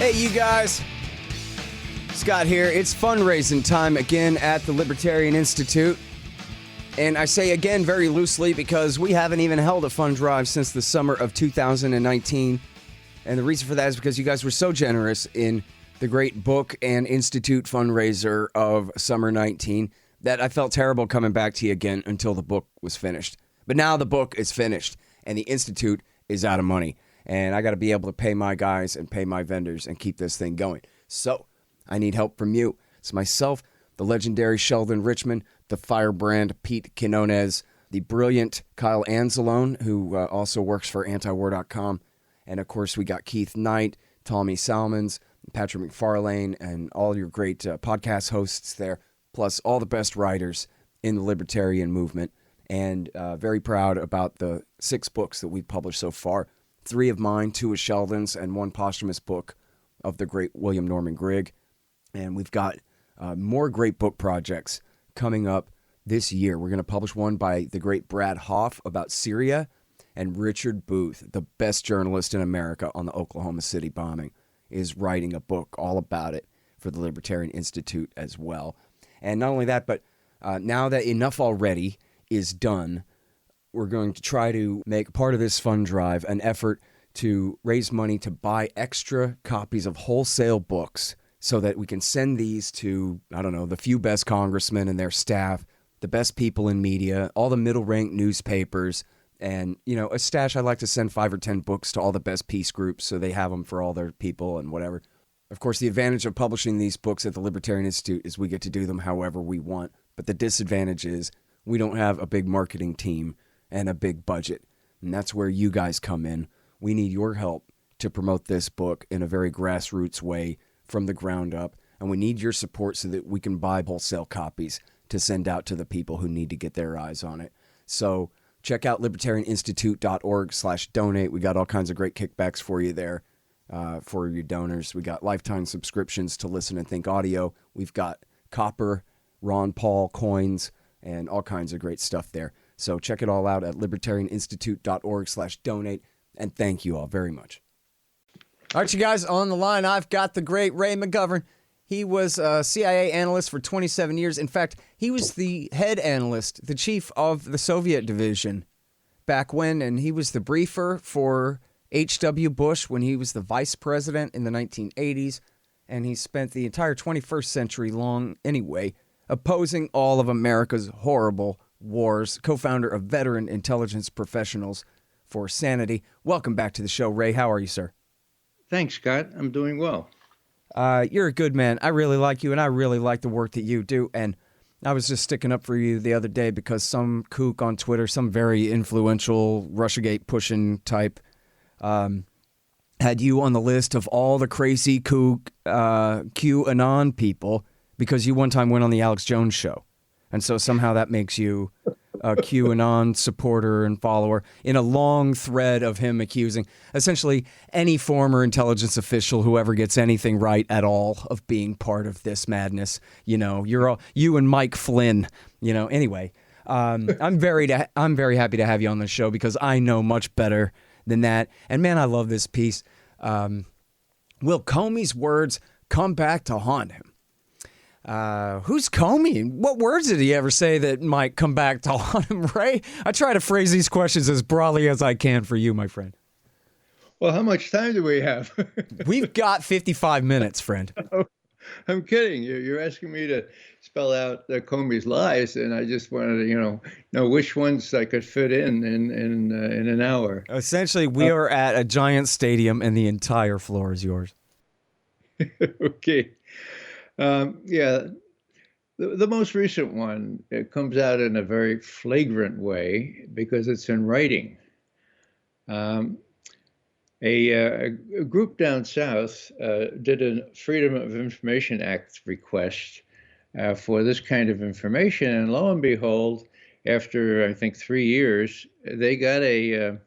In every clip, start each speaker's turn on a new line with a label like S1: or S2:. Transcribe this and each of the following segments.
S1: Hey, you guys. Scott here. It's fundraising time again at the Libertarian Institute. And I say again very loosely because we haven't even held a fund drive since the summer of 2019. And the reason for that is because you guys were so generous in the great book and institute fundraiser of summer 19 that I felt terrible coming back to you again until the book was finished. But now the book is finished and the institute is out of money. And I got to be able to pay my guys and pay my vendors and keep this thing going. So I need help from you. It's myself, the legendary Sheldon Richmond, the firebrand Pete Quinones, the brilliant Kyle Anzalone, who also works for antiwar.com. And of course, we got Keith Knight, Tommy Salmons, Patrick McFarlane, and all your great podcast hosts there, plus all the best writers in the libertarian movement. And very proud about the 6 books that we've published so far. 3 of mine, 2 of Sheldon's, and 1 posthumous book of the great William Norman Grigg. And we've got more great book projects coming up this year. We're going to publish one by the great Brad Hoff about Syria, and Richard Booth, the best journalist in America on the Oklahoma City bombing, is writing a book all about it for the Libertarian Institute as well. And not only that, but now that Enough Already is done, we're going to try to make part of this fund drive an effort to raise money to buy extra copies of wholesale books so that we can send these to, I don't know, the few best congressmen and their staff, the best people in media, all the middle-ranked newspapers, and, you know, a stash. I'd like to send 5 or 10 books to all the best peace groups so they have them for all their people and whatever. Of course, the advantage of publishing these books at the Libertarian Institute is we get to do them however we want. But the disadvantage is we don't have a big marketing team and a big budget. And that's where you guys come in. We need your help to promote this book in a very grassroots way from the ground up. And we need your support so that we can buy wholesale copies to send out to the people who need to get their eyes on it. So check out libertarianinstitute.org/donate. We got all kinds of great kickbacks for you there for your donors. We got lifetime subscriptions to Listen and Think Audio. We've got Copper, Ron Paul coins, and all kinds of great stuff there. So check it all out at libertarianinstitute.org/donate. And thank you all very much. All right, you guys, on the line, I've got the great Ray McGovern. He was a CIA analyst for 27 years. In fact, he was the head analyst, the chief of the Soviet division back when, and he was the briefer for H.W. Bush when he was the vice president in the 1980s. And he spent the entire 21st century long, anyway, opposing all of America's horrible wars, co-founder of Veteran Intelligence Professionals for Sanity. Welcome back to the show, Ray. How are you, sir?
S2: Thanks, Scott. I'm doing well.
S1: You're a good man. I really like you, and I really like the work that you do. And I was just sticking up for you the other day because some kook on Twitter, some very influential Russiagate pushing type, had you on the list of all the crazy kook QAnon people because you one time went on the Alex Jones show. And so somehow that makes you a QAnon supporter and follower in a long thread of him accusing essentially any former intelligence official, whoever gets anything right at all, of being part of this madness. You know, you and Mike Flynn, you know, anyway. I'm very happy to have you on the show because I know much better than that. And man, I love this piece. Will Comey's words come back to haunt him? Who's Comey? What words did he ever say that might come back to haunt him, Ray? I try to phrase these questions as broadly as I can for you, my friend.
S2: Well, how much time do we have?
S1: We've got 55 minutes, friend.
S2: Oh, I'm kidding. You're asking me to spell out Comey's lies, and I just wanted to, know which ones I could fit in an hour.
S1: Essentially, we are at a giant stadium, and the entire floor is yours.
S2: Okay. The most recent one, it comes out in a very flagrant way because it's in writing. A group down south did a Freedom of Information Act request for this kind of information, and lo and behold, after I think 3 years, they got an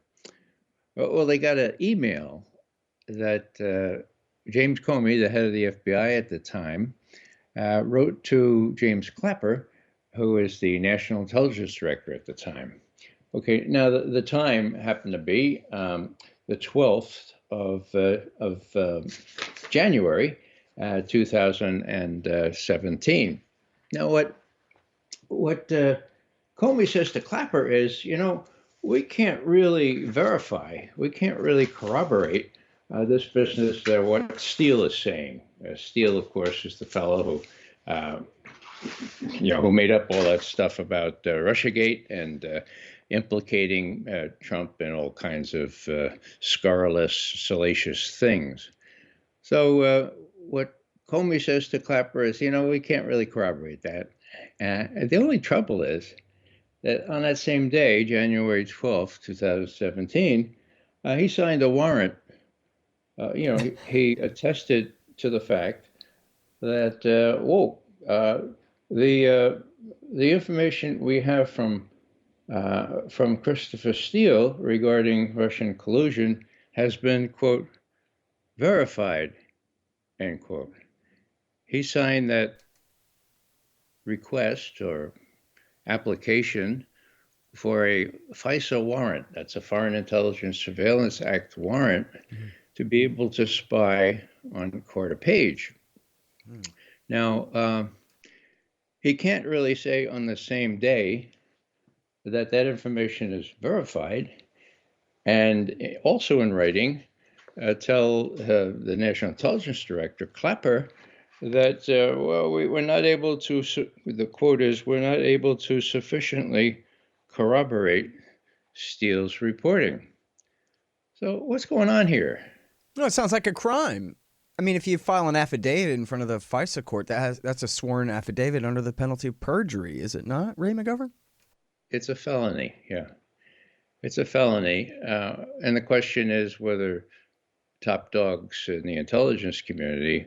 S2: email that James Comey, the head of the FBI at the time, wrote to James Clapper, who is the National Intelligence Director at the time. Okay, now the time happened to be the 12th January 2017. Now, what Comey says to Clapper is, we can't really verify, we can't really corroborate this business, what Steele is saying. Steele, of course, is the fellow who made up all that stuff about Russiagate and implicating Trump in all kinds of scurrilous, salacious things. So what Comey says to Clapper is, we can't really corroborate that. The only trouble is that on that same day, January 12th, 2017, he signed a warrant. He attested to the fact that, the information we have from Christopher Steele regarding Russian collusion has been, quote, verified, end quote. He signed that request or application for a FISA warrant. That's a Foreign Intelligence Surveillance Act warrant to be able to spy on Carter Page. Now, he can't really say on the same day that information is verified, and also in writing, tell the National Intelligence Director, Clapper, that, we're not able to, the quote is, we're not able to sufficiently corroborate Steele's reporting. So what's going on here?
S1: No, it sounds like a crime. I mean, if you file an affidavit in front of the FISA court, that's a sworn affidavit under the penalty of perjury, is it not, Ray McGovern?
S2: It's a felony, yeah. It's a felony. And the question is whether top dogs in the intelligence community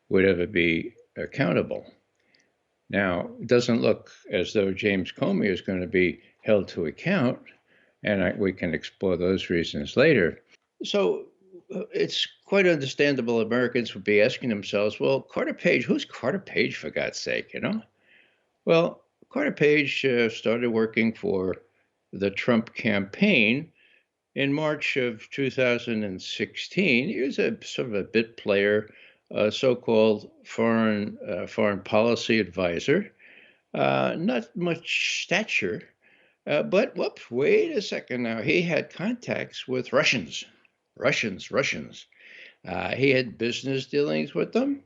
S2: would ever be accountable. Now, it doesn't look as though James Comey is going to be held to account, and we can explore those reasons later. So it's quite understandable Americans would be asking themselves, well, Carter Page, who's Carter Page, for God's sake, Well, Carter Page started working for the Trump campaign in March of 2016. He was a sort of a bit player, so-called foreign policy advisor, not much stature, but whoops, wait a second now. He had contacts with Russians. He had business dealings with them.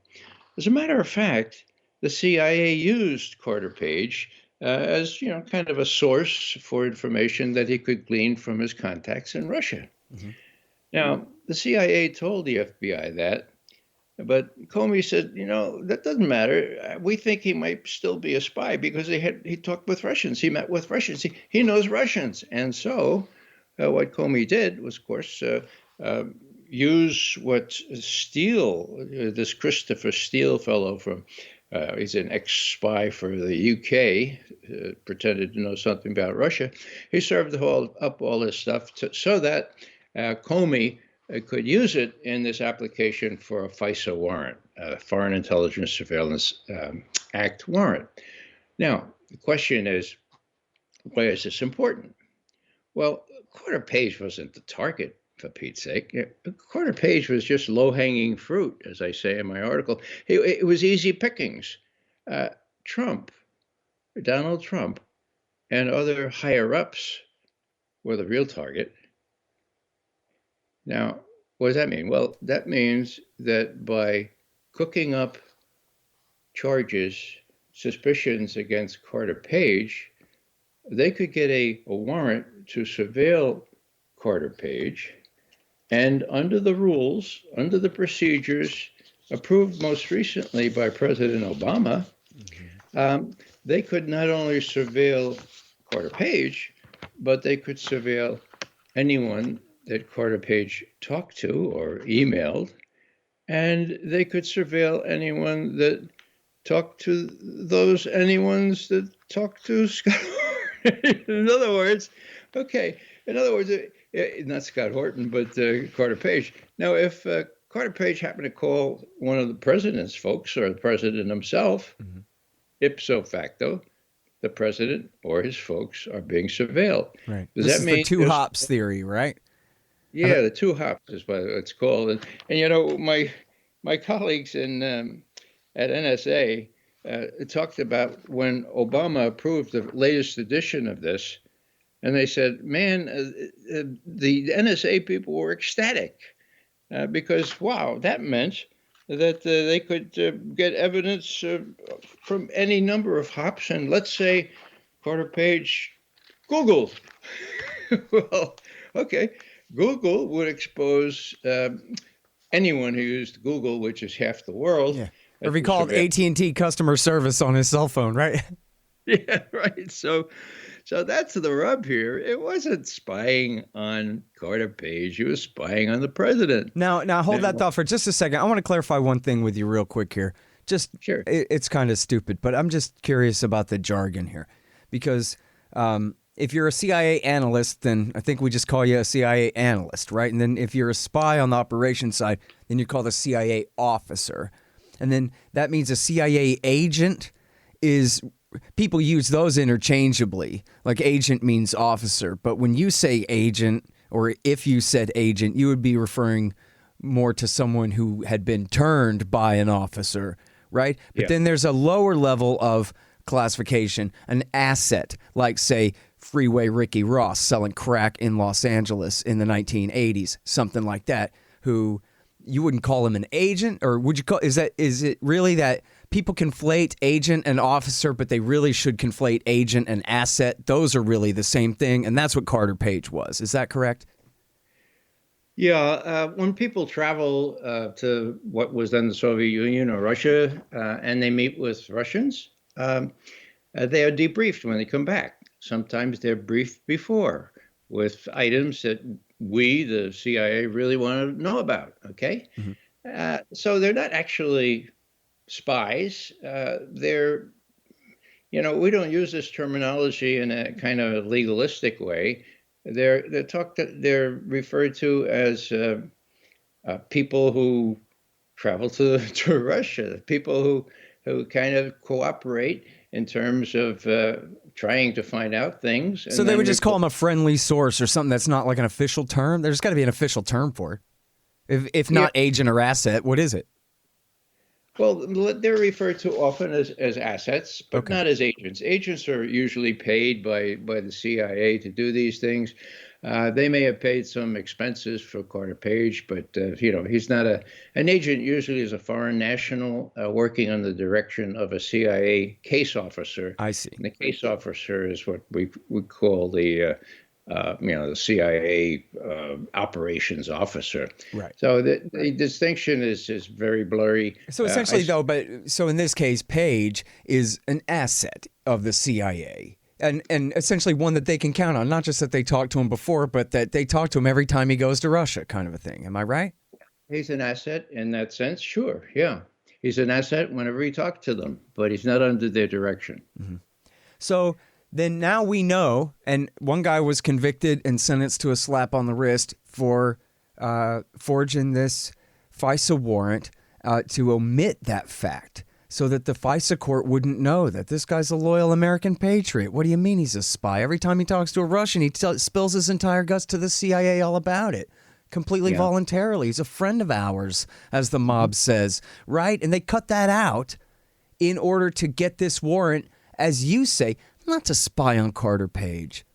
S2: As a matter of fact, the CIA used Carter Page as, kind of a source for information that he could glean from his contacts in Russia. Now, the CIA told the FBI that, but Comey said, that doesn't matter. We think he might still be a spy because he talked with Russians. He met with Russians. He knows Russians. And so what Comey did was, of course, use what Steele, this Christopher Steele fellow he's an ex-spy for the UK, pretended to know something about Russia. He served up all this stuff so that Comey could use it in this application for a FISA warrant, a Foreign Intelligence Surveillance Act warrant. Now, the question is, why is this important? Well, Carter Page wasn't the target, for Pete's sake. Carter Page was just low-hanging fruit, as I say in my article. It was easy pickings. Donald Trump, and other higher-ups were the real target. Now, what does that mean? Well, that means that by cooking up charges, suspicions against Carter Page, they could get a warrant to surveil Carter Page, and under the rules, under the procedures approved most recently by President Obama, they could not only surveil Carter Page, but they could surveil anyone that Carter Page talked to or emailed, and they could surveil anyone that talked to anyone that talked to Scott Horton. In other words, not Scott Horton, but Carter Page. Now, if Carter Page happened to call one of the president's folks or the president himself, ipso facto, the president or his folks are being surveiled.
S1: Right.
S2: Does
S1: this
S2: that
S1: is
S2: mean
S1: the two hops theory, right?
S2: Yeah, the two hops is what it's called. And you know, my colleagues in at NSA talked about when Obama approved the latest edition of this, and they said, "Man, the NSA people were ecstatic because wow, that meant that they could get evidence from any number of hops, and let's say Carter Page Googled." Well, okay. Google would expose anyone who used Google, which is half the world.
S1: Yeah. Or if he called AT&T customer service on his cell phone, right?
S2: Yeah, right. So that's the rub here. It wasn't spying on Carter Page. He was spying on the president.
S1: Now hold that thought for just a second. I want to clarify one thing with you real quick here. Just
S2: Sure.
S1: It's kind of stupid, but I'm just curious about the jargon here, because if you're a CIA analyst, then I think we just call you a CIA analyst, right? And then if you're a spy on the operations side, then you call the CIA officer. And then that means a CIA agent is, people use those interchangeably. Like agent means officer. But when you say agent, or if you said agent, you would be referring more to someone who had been turned by an officer, right? But then there's a lower level of classification, an asset, like say Freeway Ricky Ross selling crack in Los Angeles in the 1980s, something like that, who you wouldn't call him an agent, or would you call, is it really that people conflate agent and officer, but they really should conflate agent and asset? Those are really the same thing, and that's what Carter Page was. Is that correct?
S2: Yeah, when people travel to what was then the Soviet Union or Russia, and they meet with Russians, they are debriefed when they come back. Sometimes they're briefed before with items that we, the CIA, really want to know about, okay? So they're not actually spies. They're, we don't use this terminology in a kind of legalistic way. They're referred to as people who travel to Russia, people who kind of cooperate in terms of trying to find out things.
S1: So they would just call them a friendly source or something that's not like an official term? There's got to be an official term for it. If not agent or asset, what is it?
S2: Well, they're referred to often as assets, but not as agents. Agents are usually paid by the CIA to do these things. They may have paid some expenses for Carter Page, but he's not an agent. Usually is a foreign national working on the direction of a CIA case officer.
S1: I see.
S2: And the case officer is what we call the CIA operations officer.
S1: Right.
S2: So the distinction is very blurry.
S1: So essentially, so in this case, Page is an asset of the CIA. And essentially one that they can count on, not just that they talked to him before, but that they talk to him every time he goes to Russia, kind of a thing. Am I right?
S2: He's an asset in that sense, sure, yeah. He's an asset whenever he talks to them, but he's not under their direction.
S1: Mm-hmm. So then now we know, and one guy was convicted and sentenced to a slap on the wrist for forging this FISA warrant to omit that fact, so that the FISA court wouldn't know that this guy's a loyal American patriot. What do you mean he's a spy? Every time he talks to a Russian, he spills his entire guts to the CIA all about it, completely voluntarily. He's a friend of ours, as the mob says, right? And they cut that out in order to get this warrant, as you say, not to spy on Carter Page,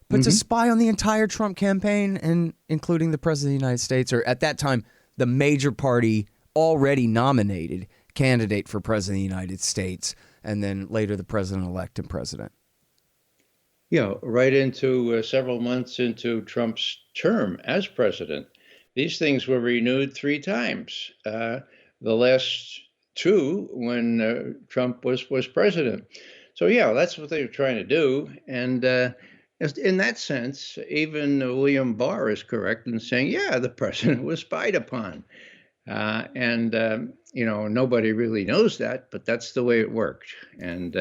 S1: but to spy on the entire Trump campaign, and including the President of the United States, or at that time, the major party already nominated candidate for President of the United States, and then later the President-elect and President.
S2: Yeah, right into several months into Trump's term as president. These things were renewed 3 times. The last 2 when Trump was president. So yeah, that's what they were trying to do. And in that sense, even William Barr is correct in saying, yeah, the president was spied upon. Nobody really knows that, but that's the way it worked. And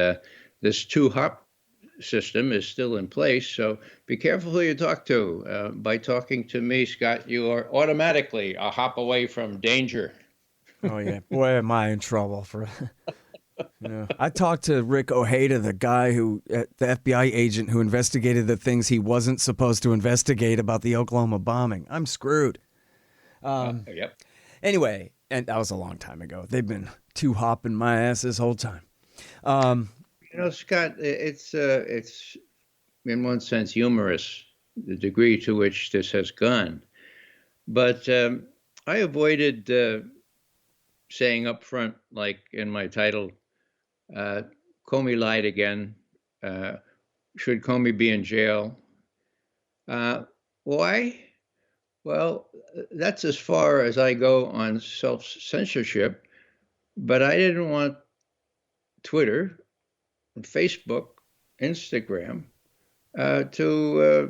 S2: this 2-hop system is still in place. So be careful who you talk to. By talking to me, Scott, you are automatically a hop away from danger.
S1: Oh, yeah. Boy, am I in trouble for I talked to Rick Ojeda, the guy the FBI agent who investigated the things he wasn't supposed to investigate about the Oklahoma bombing. I'm screwed.
S2: Yep.
S1: Anyway, and that was a long time ago. They've been two hopping my ass this whole time.
S2: Scott, it's in one sense humorous, the degree to which this has gone. But I avoided saying up front, like in my title, Comey lied again. Should Comey be in jail? Why? Well, that's as far as I go on self-censorship, but I didn't want Twitter, Facebook, Instagram to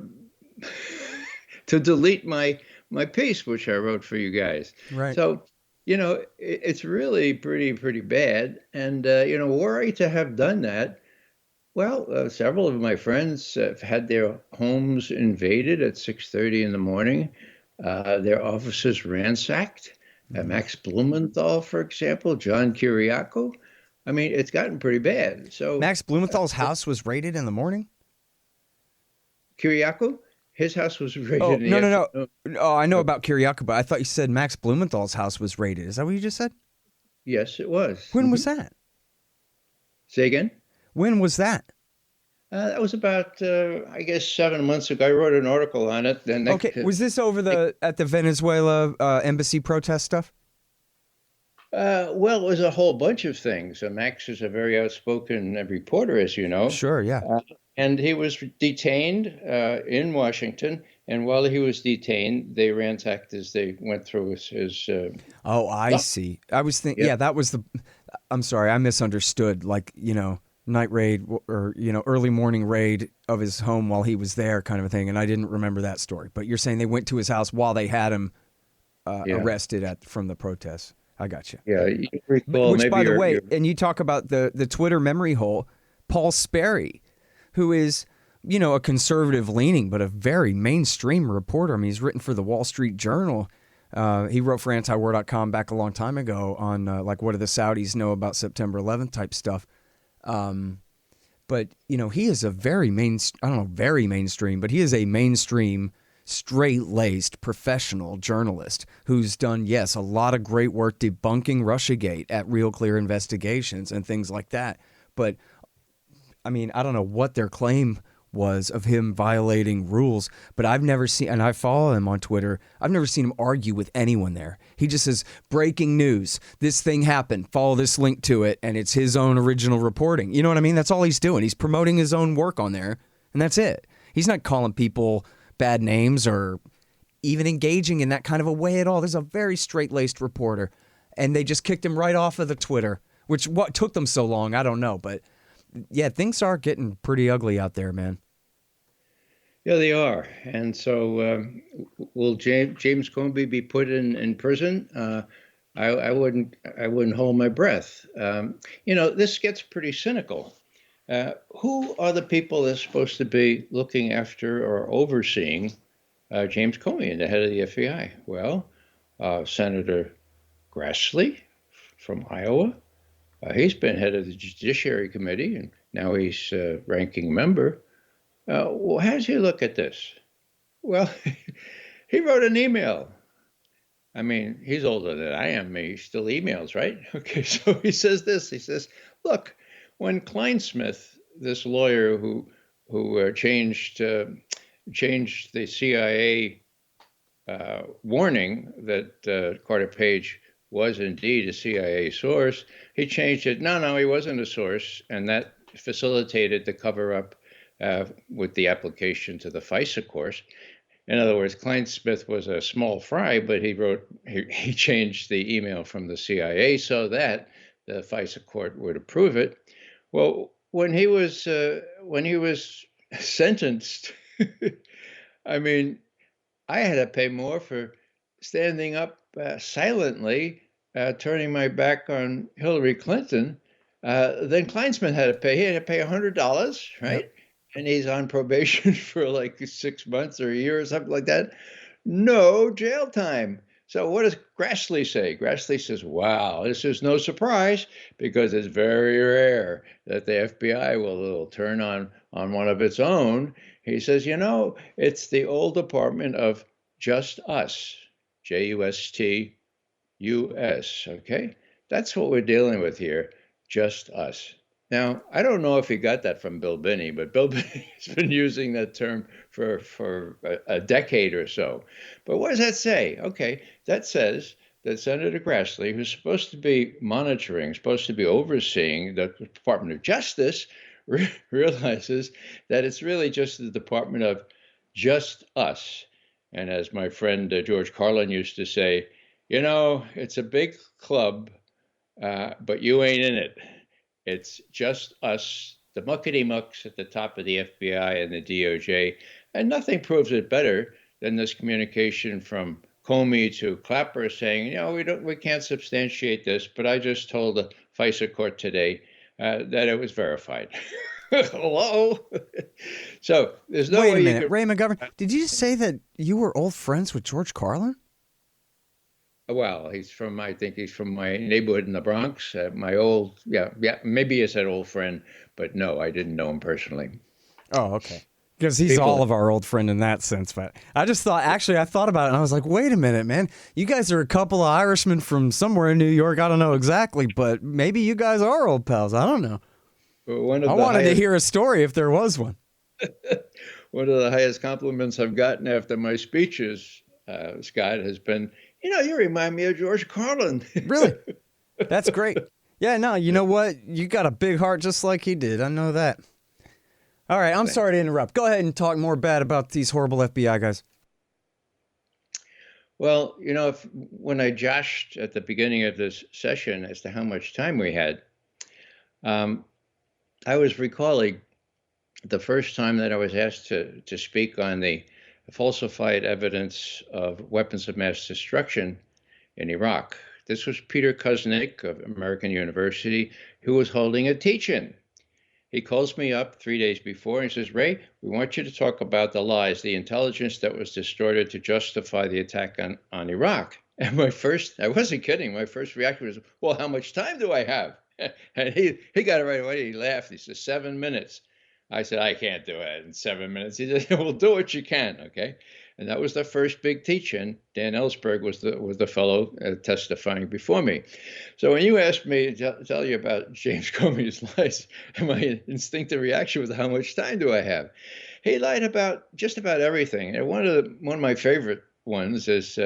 S2: delete my piece, which I wrote for you guys.
S1: Right.
S2: So, it's really pretty bad. And, were I to have done that, well, several of my friends have had their homes invaded at 6:30 in the morning, their offices ransacked. Max Blumenthal, for example, John Kiriakou. I mean, it's gotten pretty bad. So
S1: Max Blumenthal's house was raided in the morning?
S2: Kiriakou, his house was raided.
S1: Oh,
S2: in the
S1: no.
S2: afternoon.
S1: Oh, I know about Kiriakou, but I thought you said Max Blumenthal's house was raided. Is that what you just said?
S2: Yes, it was.
S1: When was that?
S2: Say again?
S1: When was that?
S2: That was about, I guess, 7 months ago. I wrote an article on it. Then
S1: Okay, was this over at the Venezuela embassy protest stuff?
S2: Well, it was a whole bunch of things. Max is a very outspoken reporter, as you know.
S1: Sure, yeah.
S2: And he was detained in Washington. And while he was detained, they ransacked as they went through his
S1: Oh, I see. I was thinking, yeah, that was I'm sorry, I misunderstood. Like, night raid or, early morning raid of his home while he was there kind of a thing. And I didn't remember that story. But you're saying they went to his house while they had him arrested from the protests. I got you.
S2: Yeah, you recall.
S1: Which, by the way, and you talk about the Twitter memory hole, Paul Sperry, who is, a conservative leaning, but a very mainstream reporter. I mean, he's written for the Wall Street Journal. He wrote for antiwar.com back a long time ago on what do the Saudis know about September 11th type stuff. But, he is a very very mainstream, but he is a mainstream, straight-laced professional journalist who's done, yes, a lot of great work debunking Russiagate at Real Clear Investigations and things like that. But, I mean, I don't know what their claim was of him violating rules, but I've never seen, and I follow him on Twitter, I've never seen him argue with anyone there. He just says, breaking news, this thing happened, follow this link to it, and it's his own original reporting. You know what I mean? That's all he's doing. He's promoting his own work on there, and that's it. He's not calling people bad names or even engaging in that kind of a way at all. There's a very straight-laced reporter, and they just kicked him right off of the Twitter, which what took them so long, I don't know, but yeah, things are getting pretty ugly out there, man.
S2: Yeah, they are. And so will James Comey be put in prison? I wouldn't hold my breath. This gets pretty cynical. Who are the people that's supposed to be looking after or overseeing James Comey, the head of the FBI? Well, Senator Grassley from Iowa. He's been head of the Judiciary Committee, and now he's ranking member. Well, how does he look at this? Well, he wrote an email. I mean, he's older than I am. He still emails, right? Okay, so he says this. He says, look, when Kleinsmith, this lawyer who changed the CIA warning that Carter Page was indeed a CIA source, he changed it. No, he wasn't a source, and that facilitated the cover-up with the application to the FISA course. In other words, Kleinsmith was a small fry, but he changed the email from the CIA so that the FISA court would approve it. Well, when he was sentenced, I mean, I had to pay more for standing up silently, turning my back on Hillary Clinton, than Kleinsmith had to pay. He had to pay $100, right? Yep. And he's on probation for like 6 months or a year or something like that. No jail time. So what does Grassley say? Grassley says, wow, this is no surprise because it's very rare that the FBI will turn on one of its own. He says, it's the old department of just us, JUST US, okay? That's what we're dealing with here, just us. Now, I don't know if he got that from Bill Binney, but Bill Binney has been using that term for a decade or so. But what does that say? Okay, that says that Senator Grassley, who's supposed to be monitoring, supposed to be overseeing the Department of Justice, realizes that it's really just the Department of just us. And as my friend George Carlin used to say, it's a big club, but you ain't in it. It's just us, the muckety-mucks at the top of the FBI and the DOJ, and nothing proves it better than this communication from Comey to Clapper saying, we can't substantiate this, but I just told the FISA court today that it was verified. Hello? So there's no way.
S1: Wait a minute, Ray McGovern, did you just say that you were old friends with George Carlin?
S2: Well, I think he's from my neighborhood in the Bronx. My old, maybe he's an old friend, but no, I didn't know him personally.
S1: Oh, okay. Because he's all of our old friend in that sense. But I just thought, I thought about it and I was like, wait a minute, man. You guys are a couple of Irishmen from somewhere in New York. I don't know exactly, but maybe you guys are old pals. I don't know. I wanted to hear a story if there was one.
S2: One of the highest compliments I've gotten after my speeches, Scott, has been, you remind me of George Carlin.
S1: Really? That's great. Yeah, no, you know what? You got a big heart just like he did. I know that. All right, I'm sorry to interrupt. Go ahead and talk more bad about these horrible FBI guys.
S2: Well, when I joshed at the beginning of this session as to how much time we had, I was recalling the first time that I was asked to speak on the falsified evidence of weapons of mass destruction in Iraq. This was Peter Kuznick of American University, who was holding a teach-in. He calls me up 3 days before and says, Ray, we want you to talk about the lies, the intelligence that was distorted to justify the attack on Iraq. And I wasn't kidding, my first reaction was, well, how much time do I have? And he got it right away. He laughed. He said, 7 minutes. I said, I can't do it in 7 minutes. He said, well, do what you can, okay? And that was the first big teach-in. Dan Ellsberg was the fellow testifying before me. So when you asked me to tell you about James Comey's lies, my instinctive reaction was, how much time do I have? He lied about just about everything. And one of my favorite ones is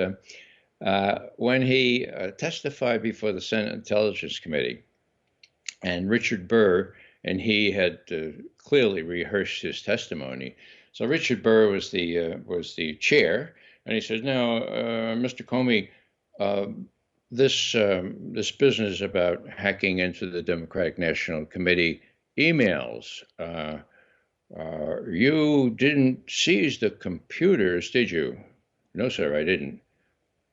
S2: when he testified before the Senate Intelligence Committee, and Richard Burr and he had clearly rehearsed his testimony. So Richard Burr was the chair, and he said, "Now, Mr. Comey, this business about hacking into the Democratic National Committee emails, you didn't seize the computers, did you?" "No, sir, I didn't."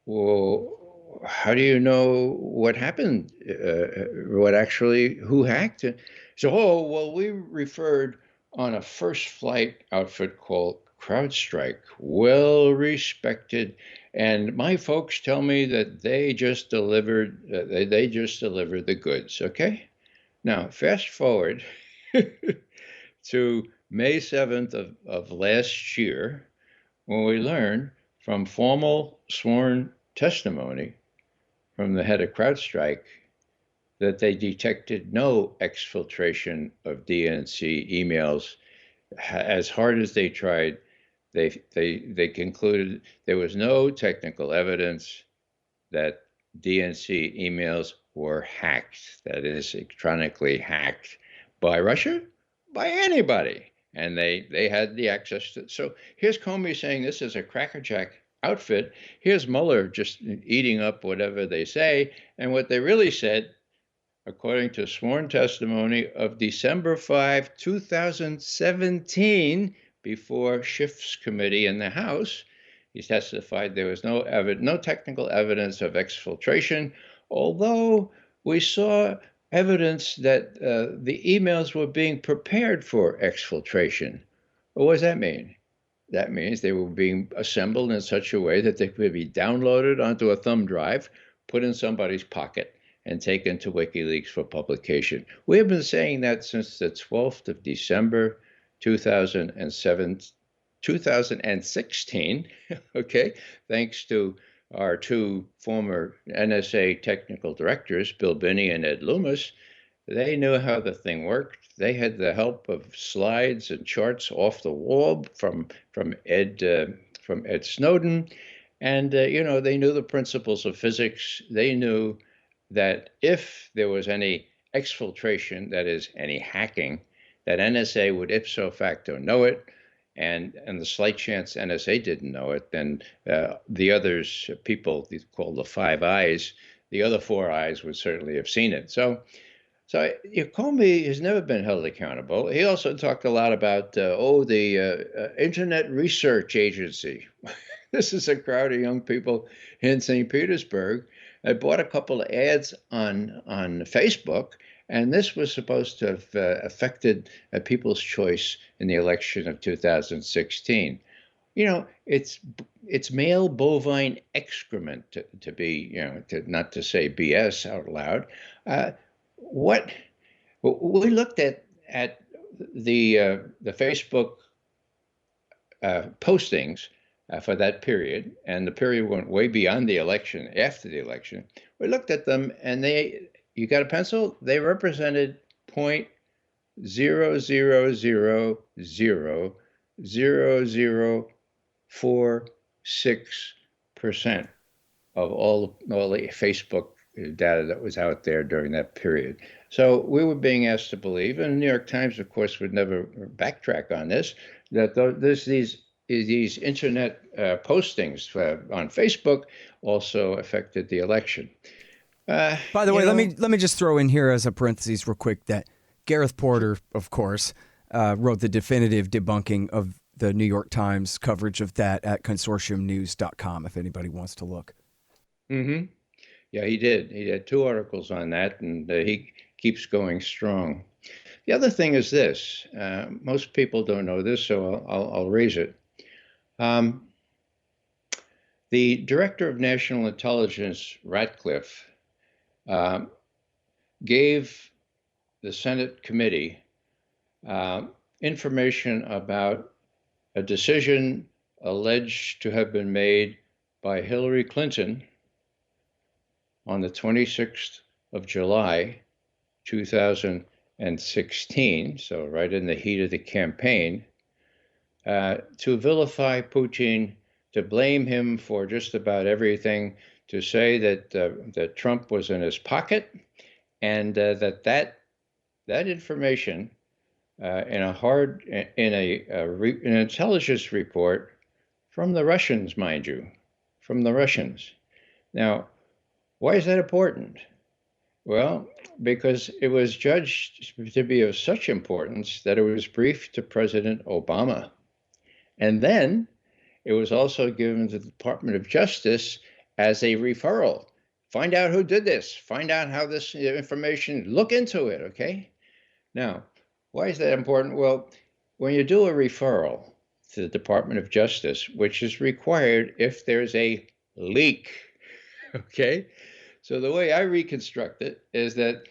S2: "Well, how do you know what happened? Who hacked it?" So, "Oh, well, we referred on a first flight outfit called CrowdStrike, well respected, and my folks tell me that they just delivered the goods." Okay, now fast forward to May 7th of last year, when we learned from formal sworn testimony from the head of CrowdStrike that they detected no exfiltration of DNC emails. As hard as they tried, they concluded there was no technical evidence that DNC emails were hacked, that is, electronically hacked by Russia, by anybody. And they had the access to. So here's Comey saying this is a crackerjack outfit. Here's Mueller just eating up whatever they say. And what they really said, according to sworn testimony of December 5, 2017, before Schiff's committee in the House, he testified there was no technical evidence of exfiltration, although we saw evidence that the emails were being prepared for exfiltration. What does that mean? That means they were being assembled in such a way that they could be downloaded onto a thumb drive, put in somebody's pocket, and taken to WikiLeaks for publication. We have been saying that since the 12th of December, 2007, 2016, okay, thanks to our two former NSA technical directors, Bill Binney and Ed Loomis. They knew how the thing worked. They had the help of slides and charts off the wall from Ed Snowden, and they knew the principles of physics. They knew that if there was any exfiltration, that is, any hacking, that NSA would ipso facto know it, and the slight chance NSA didn't know it, then the others, people called the Five Eyes, the other four eyes would certainly have seen it. So Comey has never been held accountable. He also talked a lot about, the Internet Research Agency. This is a crowd of young people in St. Petersburg. I bought a couple of ads on Facebook, and this was supposed to have affected people's choice in the election of 2016. It's male bovine excrement to be, not to say BS out loud. What we looked at the Facebook postings for that period, and the period went way beyond the election, after the election. We looked at them, and you got a pencil? They represented 0.00000046% of all the Facebook data that was out there during that period. So we were being asked to believe, and the New York Times, of course, would never backtrack on this, that these internet postings on Facebook also affected the election.
S1: By the way, let me just throw in here as a parentheses real quick that Gareth Porter, of course, wrote the definitive debunking of the New York Times coverage of that at consortiumnews.com, if anybody wants to look.
S2: Mm-hmm. Yeah, he did. He had 2 articles on that, and he keeps going strong. The other thing is this. Most people don't know this, so I'll raise it. The Director of National Intelligence, Ratcliffe, gave the Senate committee information about a decision alleged to have been made by Hillary Clinton on the 26th of July, 2016, so right in the heat of the campaign, to vilify Putin, to blame him for just about everything, to say that Trump was in his pocket, and that information in an intelligence report from the Russians, mind you, from the Russians. Now, why is that important? Well, because it was judged to be of such importance that it was briefed to President Obama. And then it was also given to the Department of Justice as a referral. Find out who did this. Find out how this information, look into it, okay? Now, why is that important? Well, when you do a referral to the Department of Justice, which is required if there's a leak, okay? So the way I reconstruct it is that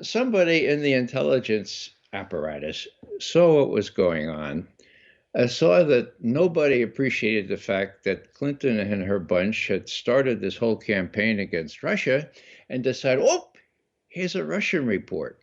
S2: somebody in the intelligence apparatus saw what was going on, saw that nobody appreciated the fact that Clinton and her bunch had started this whole campaign against Russia, and decided, oh, here's a Russian report.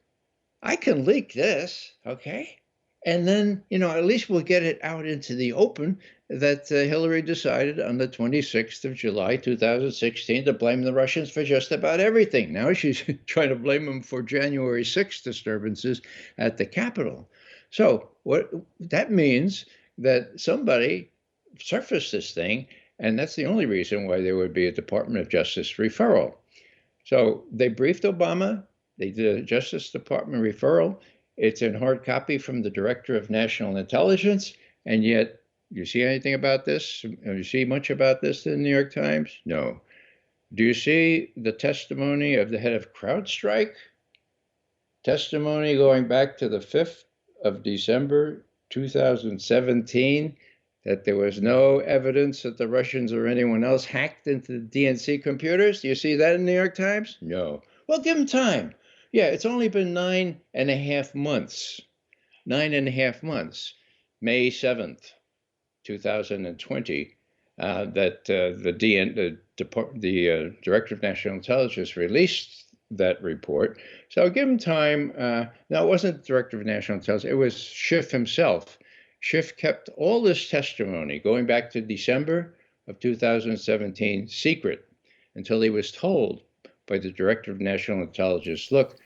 S2: I can leak this, okay? And then, at least we'll get it out into the open that Hillary decided on the 26th of July, 2016, to blame the Russians for just about everything. Now she's trying to blame them for January 6th disturbances at the Capitol. So what that means that somebody surfaced this thing, and that's the only reason why there would be a Department of Justice referral. So they briefed Obama. They did a Justice Department referral. It's in hard copy from the Director of National Intelligence, and yet, you see anything about this? Do you see much about this in the New York Times? No. Do you see the testimony of the head of CrowdStrike? Testimony going back to the 5th of December, 2017, that there was no evidence that the Russians or anyone else hacked into the DNC computers. Do you see that in the New York Times? No. Well, give them time. Yeah, it's only been 9.5 months. 9.5 months. May 7th, 2020, that the Director of National Intelligence released that report. So give him time. Now, it wasn't the Director of National Intelligence. It was Schiff himself. Schiff kept all this testimony going back to December of 2017 secret until he was told by the Director of National Intelligence, look,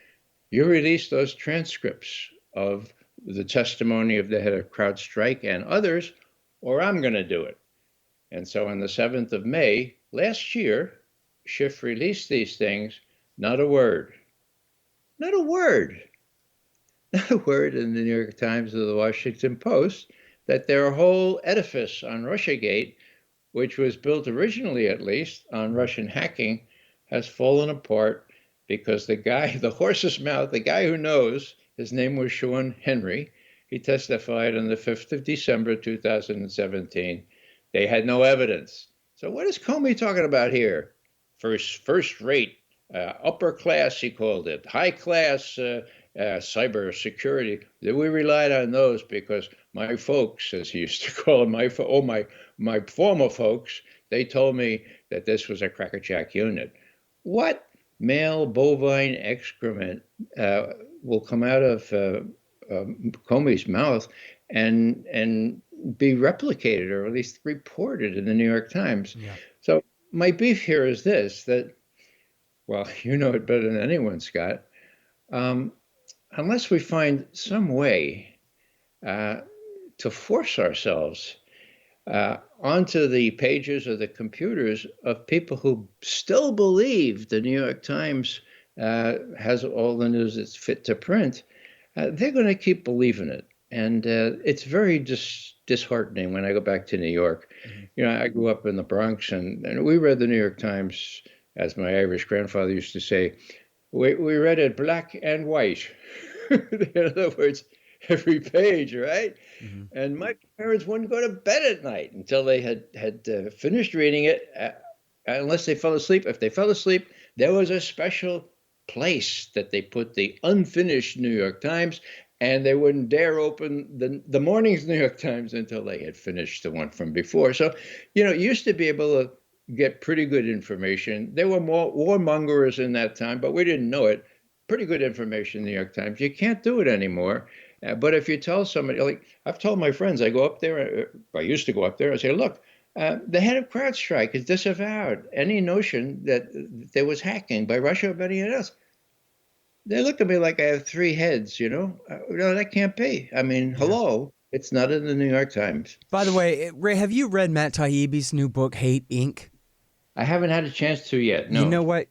S2: you released those transcripts of the testimony of the head of CrowdStrike and others, or I'm going to do it. And so on the 7th of May last year, Schiff released these things, not a word. Not a word. Not a word in the New York Times or the Washington Post that their whole edifice on Russiagate, which was built originally at least on Russian hacking, has fallen apart because the guy, the horse's mouth, the guy who knows, his name was Sean Henry. He testified on the 5th of December, 2017. They had no evidence. So what is Comey talking about here? First rate, upper class, he called it, high class cyber security. That we relied on those because my folks, as he used to call them, my former folks, they told me that this was a crackerjack unit. What male bovine excrement will come out of Comey's mouth and be replicated, or at least reported in the New York Times? Yeah. So my beef here is this, that, well, you know it better than anyone, Scott. Unless we find some way to force ourselves onto the pages of the computers of people who still believe the New York Times has all the news that's fit to print, they're going to keep believing it. And it's very disheartening when I go back to New York. Mm-hmm. You know, I grew up in the Bronx, and we read the New York Times, as my Irish grandfather used to say, we read it black and white. In other words, every page, right? Mm-hmm. And my parents wouldn't go to bed at night until they had finished reading it, unless they fell asleep. If they fell asleep, there was a special place that they put the unfinished New York Times, and they wouldn't dare open the morning's New York Times until they had finished the one from before. So, you know, you used to be able to get pretty good information. There were more warmongers in that time, but we didn't know it. Pretty good information in the New York Times. You can't do it anymore. But if you tell somebody, like I've told my friends, I go up there, I used to go up there and say, look, the head of CrowdStrike has disavowed any notion that there was hacking by Russia or by anyone else. They look at me like I have three heads, you know? No, that can't be. I mean, hello, it's not in the New York Times.
S1: By the way, Ray, have you read Matt Taibbi's new book, Hate, Inc.?
S2: I haven't had a chance to yet, no.
S1: You know what?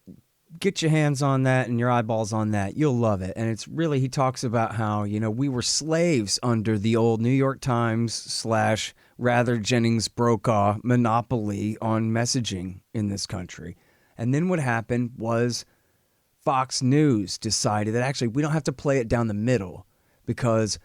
S1: Get your hands on that and your eyeballs on that. You'll love it. And it's really, he talks about how, you know, we were slaves under the old New York Times / rather Jennings Brokaw monopoly on messaging in this country. And then what happened was Fox News decided that actually we don't have to play it down the middle because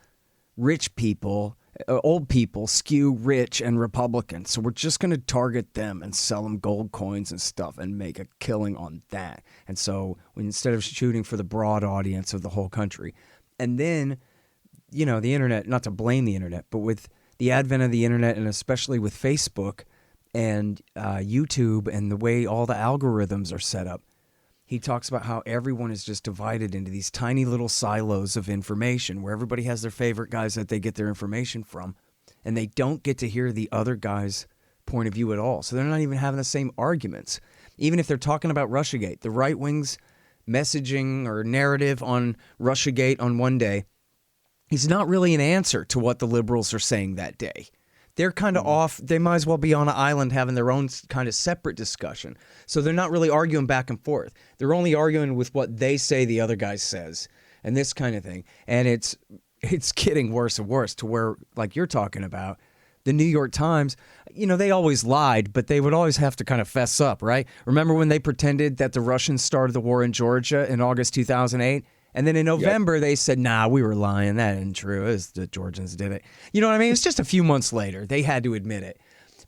S1: rich people, old people skew rich and Republican. So we're just going to target them and sell them gold coins and stuff and make a killing on that. And so instead of shooting for the broad audience of the whole country. And then, you know, the internet, not to blame the internet, but with the advent of the internet and especially with Facebook and YouTube and the way all the algorithms are set up, he talks about how everyone is just divided into these tiny little silos of information where everybody has their favorite guys that they get their information from, and they don't get to hear the other guy's point of view at all. So they're not even having the same arguments. Even if they're talking about Russiagate, the right wing's messaging or narrative on Russiagate on one day is not really an answer to what the liberals are saying that day. They're kind of off. They might as well be on an island having their own kind of separate discussion. So they're not really arguing back and forth. They're only arguing with what they say the other guy says and this kind of thing. And it's getting worse and worse to where, like you're talking about, the New York Times, you know, they always lied, but they would always have to kind of fess up, right? Remember when they pretended that the Russians started the war in Georgia in August 2008? And then in November, they said, nah, we were lying. That isn't true. It was the Georgians did it. You know what I mean? It's just a few months later. They had to admit it.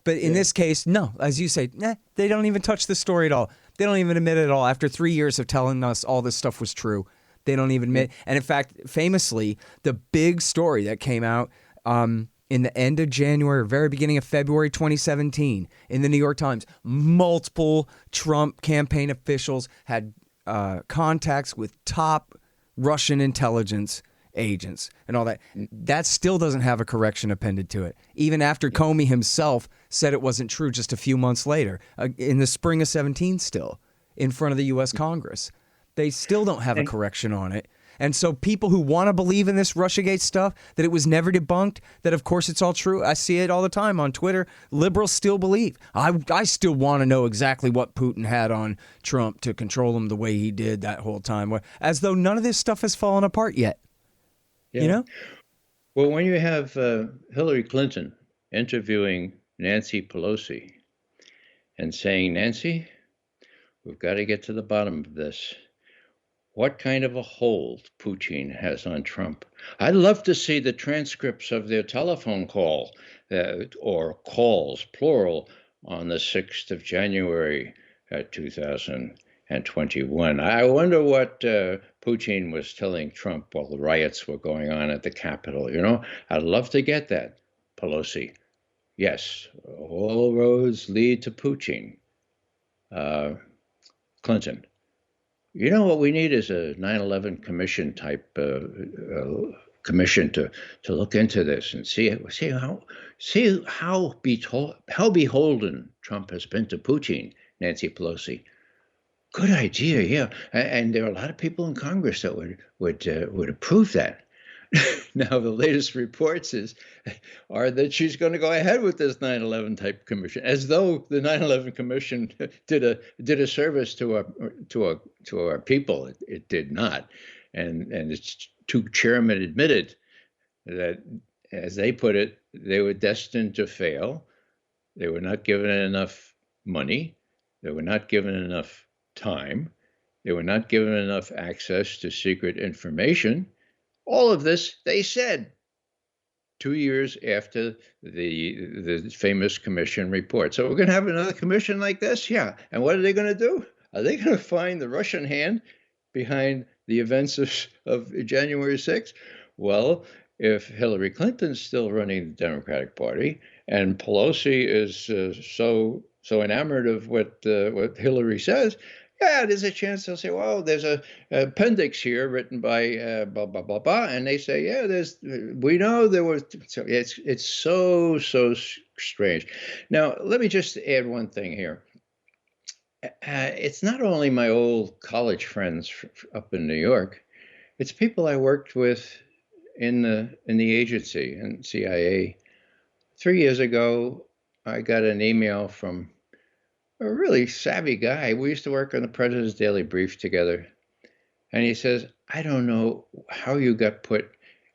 S1: But in this case, no. As you say, they don't even touch the story at all. They don't even admit it at all. After 3 years of telling us all this stuff was true, they don't even admit. And in fact, famously, the big story that came out in the end of January, very beginning of February 2017, in the New York Times, multiple Trump campaign officials had contacts with top Russian intelligence agents and all that. That still doesn't have a correction appended to it. Even after Comey himself said it wasn't true just a few months later, in the spring of 17 still, in front of the U.S. Congress. They still don't have a correction on it. And so people who want to believe in this Russiagate stuff, that it was never debunked, that of course it's all true. I see it all the time on Twitter. Liberals still believe. I still want to know exactly what Putin had on Trump to control him the way he did that whole time, as though none of this stuff has fallen apart yet.
S2: Yeah.
S1: You know?
S2: Well, when you have Hillary Clinton interviewing Nancy Pelosi and saying, Nancy, we've got to get to the bottom of this. What kind of a hold Putin has on Trump? I'd love to see the transcripts of their telephone call or calls, plural, on the 6th of January, 2021. I wonder what Putin was telling Trump while the riots were going on at the Capitol. You know, I'd love to get that, Pelosi. Yes, all roads lead to Putin. Clinton. You know what we need is a 9/11 commission type commission to look into this and see how beholden Trump has been to Putin, Nancy Pelosi. Good idea, yeah. And there are a lot of people in Congress that would approve that. Now, the latest reports are that she's going to go ahead with this 9/11 type commission, as though the 9/11 commission did a service to our people. It did not, and its two chairmen admitted that, as they put it, they were destined to fail. They were not given enough money. They were not given enough time. They were not given enough access to secret information. All of this, they said, 2 years after the famous commission report. So we're going to have another commission like this? Yeah. And what are they going to do? Are they going to find the Russian hand behind the events of January 6th? Well, if Hillary Clinton's still running the Democratic Party and Pelosi is so enamored of what Hillary says, yeah, there's a chance they'll say, well, there's a appendix here written by blah, blah, blah, blah. And they say, yeah, we know there was, so it's so strange. Now, let me just add one thing here. It's not only my old college friends up in New York, it's people I worked with in the agency and CIA. 3 years ago, I got an email from a really savvy guy. We used to work on the President's Daily Brief together. And he says, I don't know how you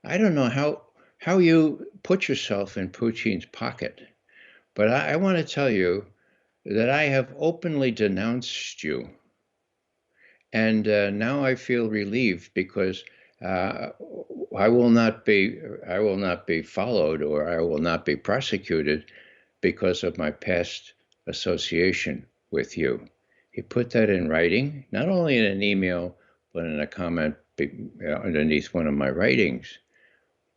S2: I don't know how you put yourself in Putin's pocket. But I want to tell you that I have openly denounced you. And now I feel relieved because I will not be followed, or I will not be prosecuted because of my past association with you. He put that in writing, not only in an email, but in a comment underneath one of my writings.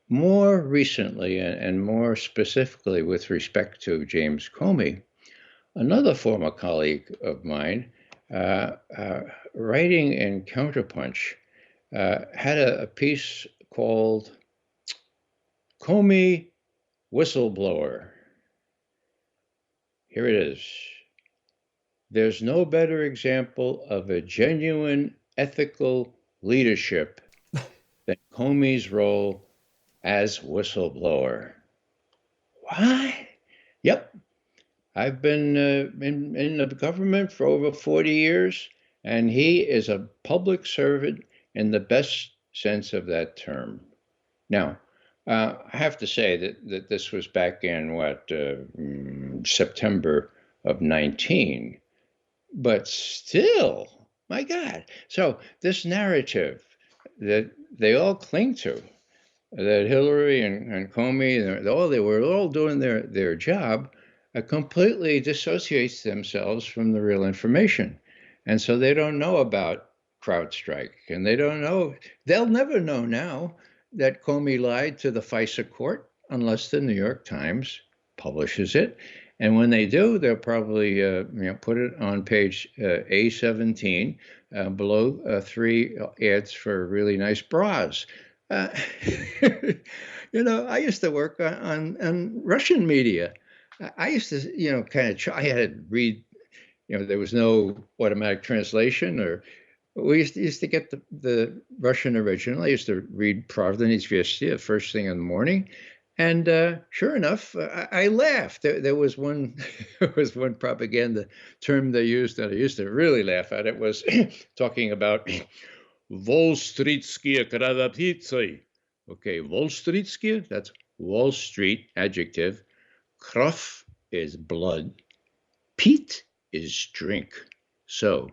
S2: More recently, and more specifically with respect to James Comey, another former colleague of mine, writing in Counterpunch, had a piece called Comey Whistleblower. Here it is. There's no better example of a genuine ethical leadership than Comey's role as whistleblower. What? Yep. I've been in the government for over 40 years, and he is a public servant in the best sense of that term. Now, I have to say that this was back in September of 19, but still, my God. So this narrative that they all cling to, that Hillary and Comey, they were all doing their job, completely dissociates themselves from the real information. And so they don't know about CrowdStrike, and they'll never know now that Comey lied to the FISA court unless the New York Times publishes it. And when they do, they'll probably put it on page A17 below 3 ads for really nice bras. I used to work on Russian media. I used to, kind of try. I had to read. There was no automatic translation, or we used to get the Russian original. I used to read Pravda Izvestia the first thing in the morning. And sure enough, I laughed. There was one, there was one propaganda term they used that I used to really laugh at. It was talking about Wall Streetskie kradapitsy. Okay, Wall Streetskie, that's Wall Street, adjective. Krov is blood. Pete is drink. So,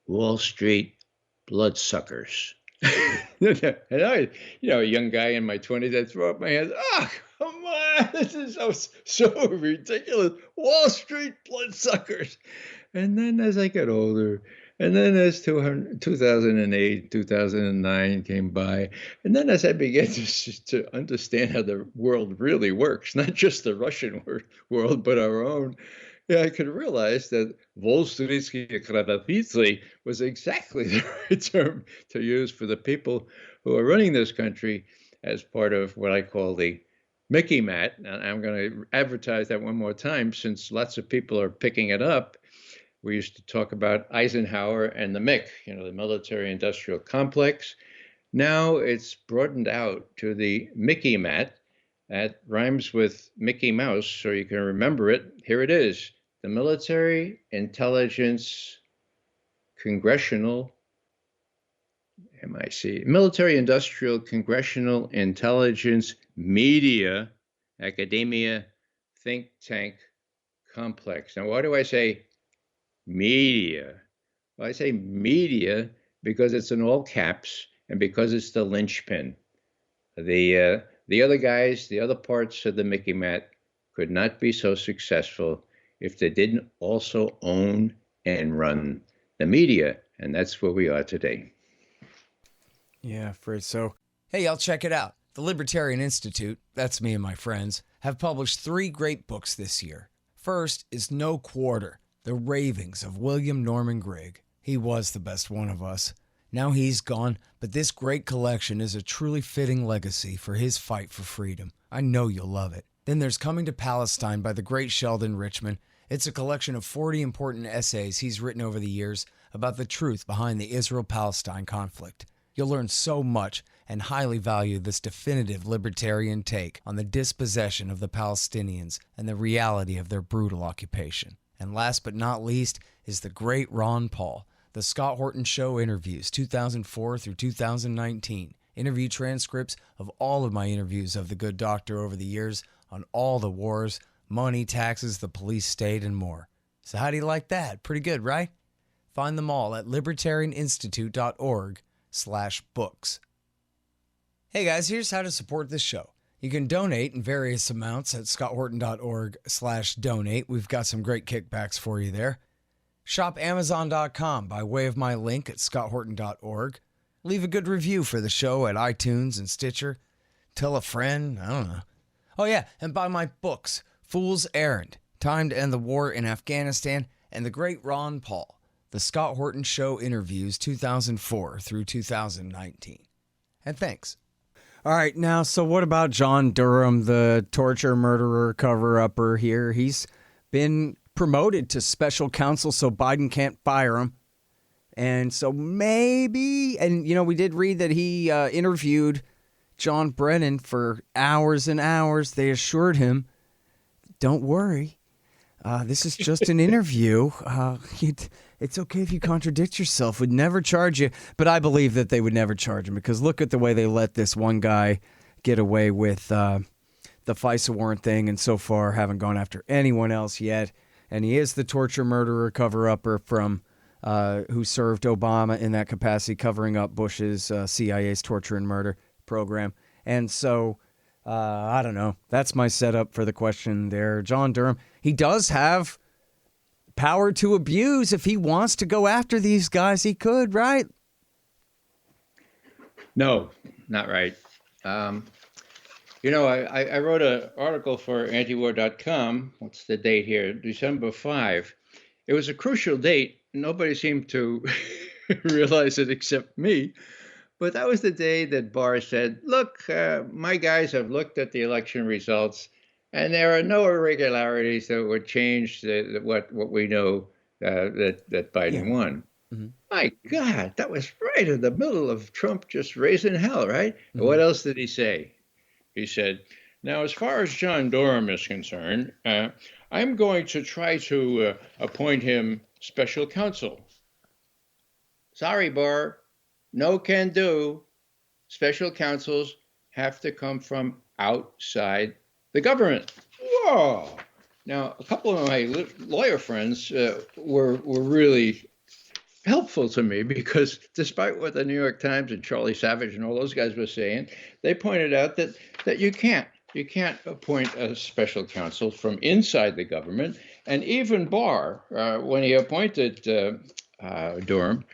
S2: Wall Street bloodsuckers. And I, a young guy in my 20s, I'd throw up my hands. Oh, come on. This is so ridiculous. Wall Street bloodsuckers. And then as I got older, and then as 2008, 2009 came by, and then as I began to understand how the world really works, not just the Russian world, but our own, I could realize that Volstrytsky Kradapitsy was exactly the right term to use for the people who are running this country as part of what I call the Mickey Mat. And I'm going to advertise that one more time since lots of people are picking it up. We used to talk about Eisenhower and the MIC, the military-industrial complex. Now it's broadened out to the Mickey Mat. That rhymes with Mickey Mouse, so you can remember it. Here it is. The Military Intelligence Congressional, Military Industrial Congressional Intelligence Media Academia Think Tank Complex. Now, why do I say media? Well, I say media because it's in all caps and because it's the linchpin. The other guys, the other parts of the Mickey Mat could not be so successful if they didn't also own and run the media. And that's where we are today.
S1: Yeah, afraid so. Hey, y'all, check it out. The Libertarian Institute, that's me and my friends, have published 3 great books this year. First is No Quarter, The Ravings of William Norman Grigg. He was the best one of us. Now he's gone, but this great collection is a truly fitting legacy for his fight for freedom. I know you'll love it. Then there's Coming to Palestine by the great Sheldon Richman. It's a collection of 40 important essays he's written over the years about the truth behind the Israel-Palestine conflict. You'll learn so much and highly value this definitive libertarian take on the dispossession of the Palestinians and the reality of their brutal occupation. And last but not least is the great Ron Paul, The Scott Horton Show Interviews, 2004 through 2019. Interview transcripts of all of my interviews of the good doctor over the years on all the wars, money, taxes, the police state, and more. So how do you like that? Pretty good, right? Find them all at libertarianinstitute.org/books. Hey guys, here's how to support this show. You can donate in various amounts at scotthorton.org/donate. We've got some great kickbacks for you there. Shop Amazon.com by way of my link at scotthorton.org. Leave a good review for the show at iTunes and Stitcher. Tell a friend, I don't know. Oh yeah, and buy my books, Fool's Errand, Time to End the War in Afghanistan, and The Great Ron Paul, The Scott Horton Show Interviews 2004 through 2019. And thanks. All right, now, so what about John Durham, the torture murderer cover-upper here? He's been promoted to special counsel so Biden can't fire him. And so maybe, and we did read that he interviewed John Brennan for hours and hours. They assured him, don't worry, this is just an interview. It's okay if you contradict yourself. We'd never charge you. But I believe that they would never charge him because look at the way they let this one guy get away with the FISA warrant thing, and so far haven't gone after anyone else yet. And he is the torture murderer cover-upper from who served Obama in that capacity, covering up Bush's CIA's torture and murder program. And so, I don't know. That's my setup for the question there. John Durham, he does have power to abuse. If he wants to go after these guys, he could, right?
S2: No, not right. I wrote an article for antiwar.com. What's the date here? December 5. It was a crucial date. Nobody seemed to realize it except me. But that was the day that Barr said, look, my guys have looked at the election results, and there are no irregularities that would change what we know that Biden won. Mm-hmm. My God, that was right in the middle of Trump just raising hell, right? Mm-hmm. What else did he say? He said, now, as far as John Durham is concerned, I'm going to try to appoint him special counsel. Sorry, Barr. No can do. Special counsels have to come from outside the government. Whoa! Now, a couple of my lawyer friends were really helpful to me because despite what the New York Times and Charlie Savage and all those guys were saying, they pointed out that you can't appoint a special counsel from inside the government. And even Barr, when he appointed Durham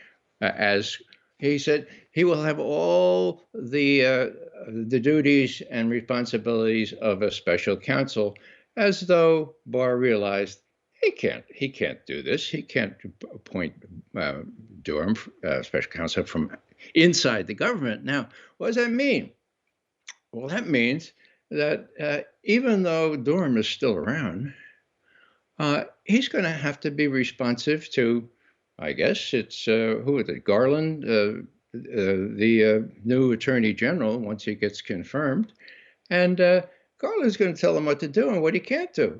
S2: as he said he will have all the duties and responsibilities of a special counsel, as though Barr realized he can't do this. He can't appoint Durham special counsel from inside the government. Now, what does that mean? Well, that means that even though Durham is still around, he's going to have to be responsive to, I guess it's who is it? Garland, the new attorney general, once he gets confirmed, and Garland's going to tell him what to do and what he can't do,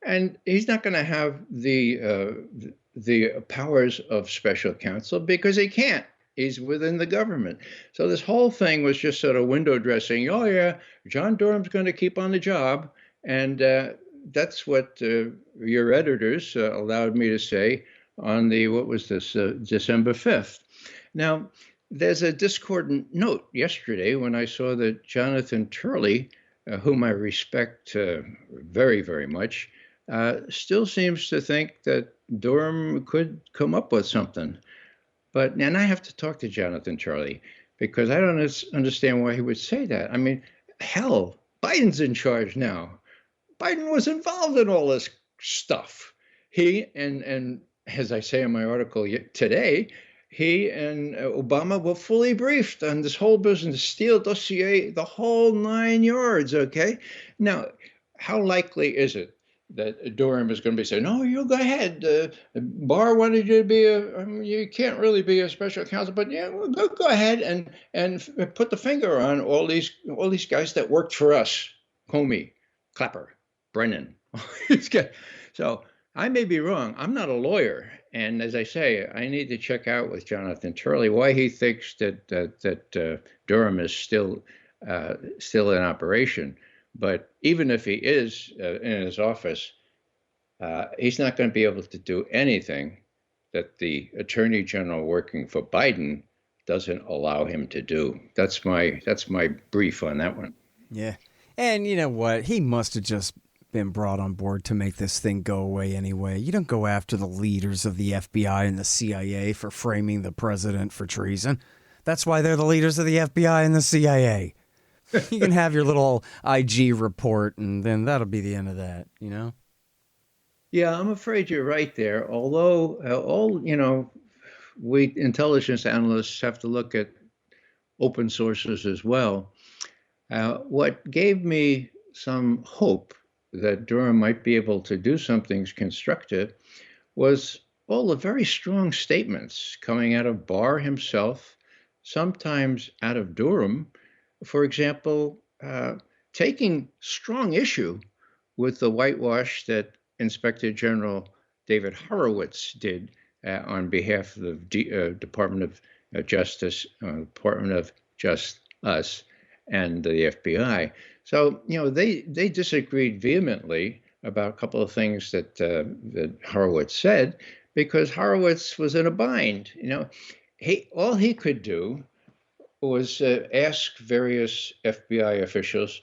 S2: and he's not going to have the powers of special counsel because he can't. He's within the government. So this whole thing was just sort of window dressing. Oh yeah, John Durham's going to keep on the job, and that's what your editors allowed me to say on December 5th. Now, there's a discordant note yesterday when I saw that Jonathan Turley, whom I respect very, very much, still seems to think that Durham could come up with something. And I have to talk to Jonathan Turley because I don't understand why he would say that. I mean, hell, Biden's in charge now. Biden was involved in all this stuff. He and as I say in my article today, he and Obama were fully briefed on this whole business, Steele dossier, the whole 9 yards, okay? Now, how likely is it that Durham is going to be saying, no, you go ahead. Barr wanted you to be you can't really be a special counsel, but yeah, well, go ahead and put the finger on all these guys that worked for us, Comey, Clapper, Brennan. So I may be wrong. I'm not a lawyer. And as I say, I need to check out with Jonathan Turley why he thinks that Durham is still in operation. But even if he is in his office, he's not going to be able to do anything that the attorney general working for Biden doesn't allow him to do. That's my brief on that one.
S1: Yeah. And you know what? He must have just been brought on board to make this thing go away anyway. You don't go after the leaders of the FBI and the CIA for framing the president for treason. That's why they're the leaders of the FBI and the CIA. You can have your little IG report, and then that'll be the end of that, you know?
S2: Yeah, I'm afraid you're right there. Although, we intelligence analysts have to look at open sources as well. What gave me some hope that Durham might be able to do something constructive was all the very strong statements coming out of Barr himself, sometimes out of Durham. For example, taking strong issue with the whitewash that Inspector General David Horowitz did on behalf of the Department of Justice, Department of Just Us, and the FBI. So, they disagreed vehemently about a couple of things that Horowitz said, because Horowitz was in a bind. All he could do was ask various FBI officials,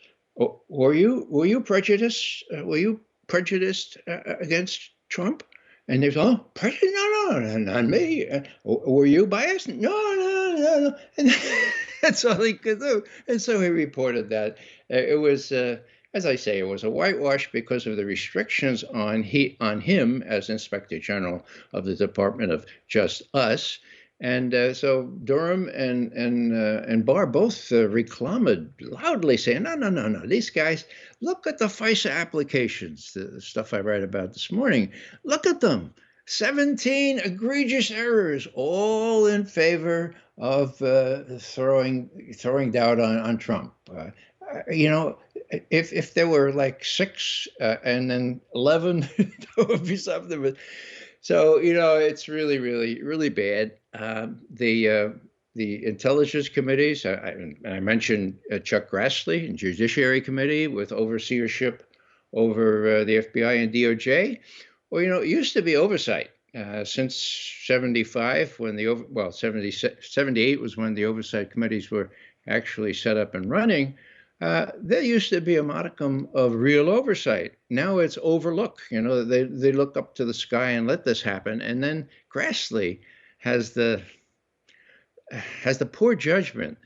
S2: were you prejudiced? Were you prejudiced against Trump? And they said, oh, prejudice? No, not me. Were you biased? No. And that's all he could do. And so he reported that. It was, as I say, it was a whitewash because of the restrictions on him as Inspector General of the Department of Just Us. And so Durham and Barr both reclaimed loudly, saying, no. These guys, look at the FISA applications, the stuff I write about this morning. Look at them. 17 egregious errors, all in favor of throwing doubt on Trump. If there were like 6 and then 11, that would be something. But so, it's really, really, really bad. The intelligence committees, I mentioned Chuck Grassley and Judiciary Committee with overseership over the FBI and DOJ. Well, it used to be oversight since 75, when 78 was when the oversight committees were actually set up and running. There used to be a modicum of real oversight. Now it's overlook. They look up to the sky and let this happen. And then Grassley has the poor judgment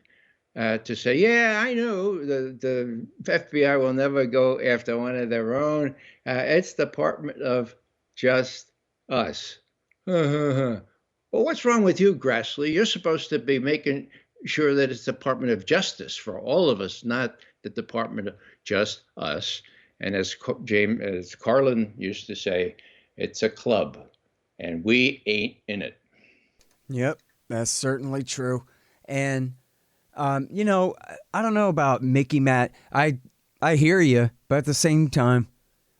S2: to say, yeah, I know the FBI will never go after one of their own. It's Department of Just Us. Well, what's wrong with you, Grassley? You're supposed to be making sure that it's Department of Justice for all of us, not the Department of Just Us. And as Carlin used to say, it's a club, and we ain't in it.
S1: Yep, that's certainly true. And, I don't know about Mickey Matt. I hear you, but at the same time,